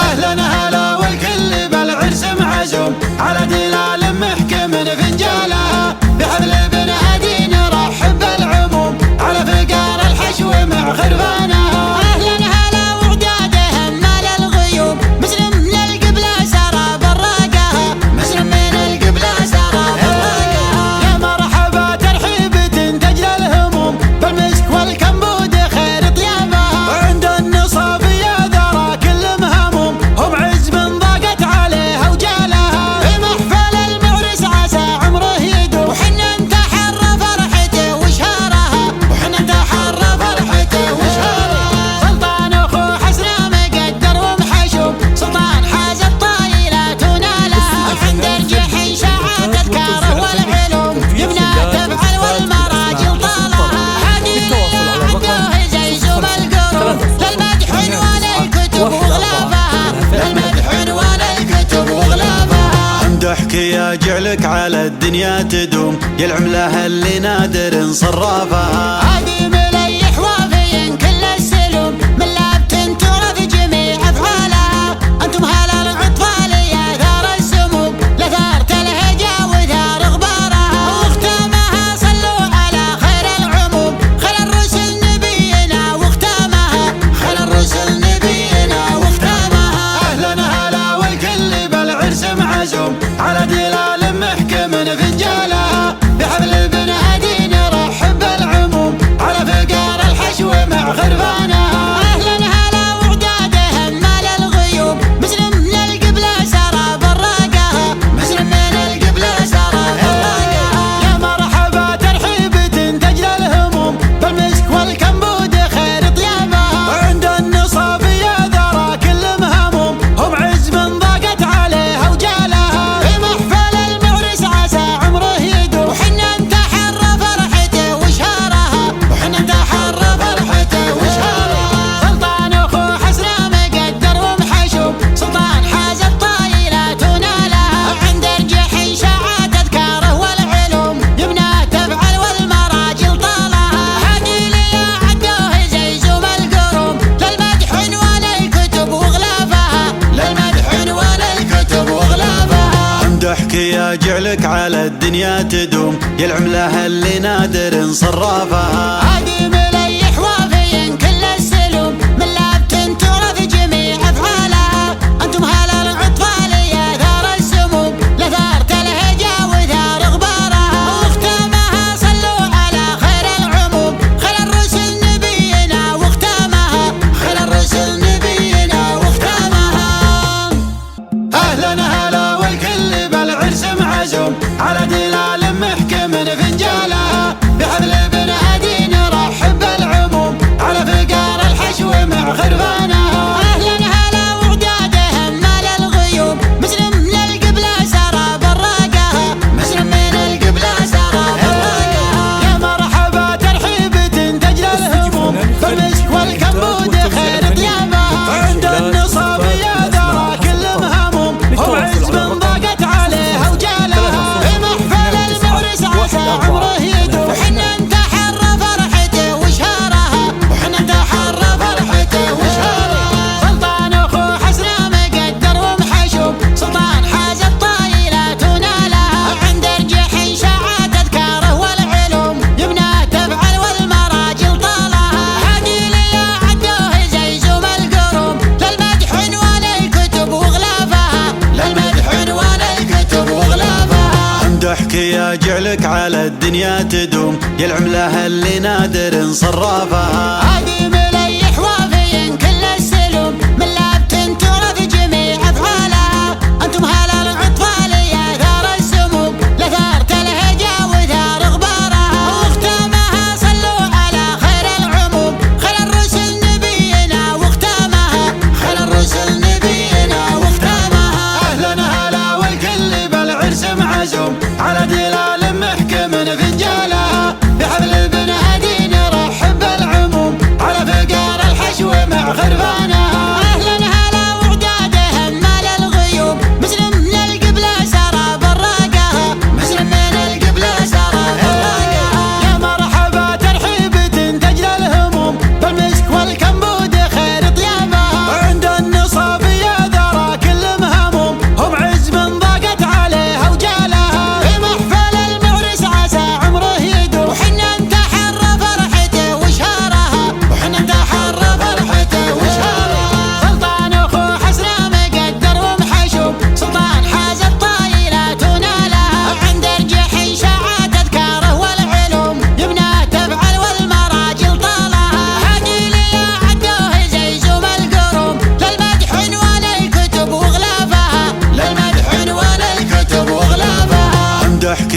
أهلا هلا والكل بالعرس معزوم على دلال محكم فنجالها بحفل ابن هادي نرحب بالعموم على فقار الحشو مع خرفانها. أهلا هلا وعدادهم مال الغيوم مسلم من القبلة سرى براقها مسلم من القبلة سرى براقها. يا مرحبا ترحيب تنتج للهموم بالمسك والكمبود خير طيابها وعند النصاب يا ذرى كل مهموم هم عز من ضاقت عليها وجالها. في محفل المعرس عسى عمره يدوم وحنا انتحر فرحته وشهرها وحنا انتحر فرحته وشهرها. سلطان اخو حسنا مقدر ومحشوم سلطان حاز الطايلات ونالها عند الجحي شاعت اذكاره والعلوم يبنى تفعل والمراجل طالها. هادي عدوه زي زوم القروم للمدح وللكتب وغلافها للمدح وللكتب وغلافها. امدحك يا جعلك على الدنيا تدوم يا العمله اللي نادر صرافها. هادي مليح وافي كل السلوم من لابت ترى جميع افعالها. انتم هلا الاطفال يا ثار السموم لثارت الهجا وثار غبارها. واختامها صلوا على خير العموم خير الرسل نبينا واختامها خير الرسل نبينا واختامها. اهلا هلا والكل بالعرس معزوم على دلال محكم فنجالها بحفل ابن هادي نرحب بالعموم على فقار الحشو مع خرفانها. أهلا هلا وعدادهم مال الغيوم مسلم من القبلة سرى براقها مسلم من القبلة سرى براقها. يا مرحبا ترحيب تنتج للهموم بالمسك والكمبود خير طيابها وعند النصاب يا ذرى كل مهموم هم عز من ضاقت عليها وجالها. في محفل المعرس عسى عمره يدوم وحنا انتحر فرحته وشهرها وحنا انتحر فرحته وشهرها. سلطان اخو حسنا مقدر ومحشوم سلطان حاز الطايلات ونالها عند الجحي شاعت اذكاره والعلوم يبنى تفعل والمراجل طالها. هادي لي عدوه زي زوم القروم للمدح وللكتب وغلافها للمدح وللكتب وغلافها. امدحك يا جعلك على الدنيا تدوم يا العمله اللي نادر صرافها. هادي مليح وافي كل السلوم من لابت ترى جميع افعالها. انتم هلا الاطفال يا ثار السموم لثارت الهجا وثار غبارها. واختامها صلوا على خير العموم خير الرسل نبينا واختامها خير الرسل نبينا واختامها. اهلا هلا والكل بالعرس معزوم على دلال محكم فنجالها بحفل ابن هادي نرحب بالعموم على فقار الحشو مع خرفانها. أهلا هلا وعدادهم مال الغيوم مسلم من القبلة سرى براقها مسلم من القبلة سرى براقها. يا مرحبا ترحيب تنتج للهموم بالمسك والكمبود خير طيابها وعند النصاب يا ذرى كل مهموم هم عز من ضاقت عليها وجالها. في محفل المعرس عسى عمره يدوم وحنا انتحر فرحته وشهرها وحنا انتحر فرحته وشهرها. سلطان اخو حسنا مقدر ومحشوم سلطان حاز الطايلات ونالها عند الجحي شاعت اذكاره والعلوم يبنى تفعل والمراجل طالها. هادي لي عدوه زي زوم القروم للمدح وللكتب وغلافها للمدح وللكتب وغلافها. امدحك يا جعلك على الدنيا تدوم يا العمله اللي نادر صرافها. هادي مليح وافي كل السلوم من لابت ترى جميع افعالها. انتم هلا الاطفال يا ثار السموم لثارت الهجا وثار غبارها. واختامها صلوا على خير العموم خير الرسل نبينا واختامها خير الرسل نبينا واختامها. اهلا هلا والكل بالعرس معزوم على دلال محكم فنجالها بحفل ابن هادي نرحب بالعموم على فقار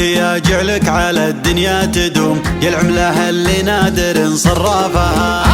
يا جعلك على الدنيا تدوم، يا العملة اللي نادر صرافها.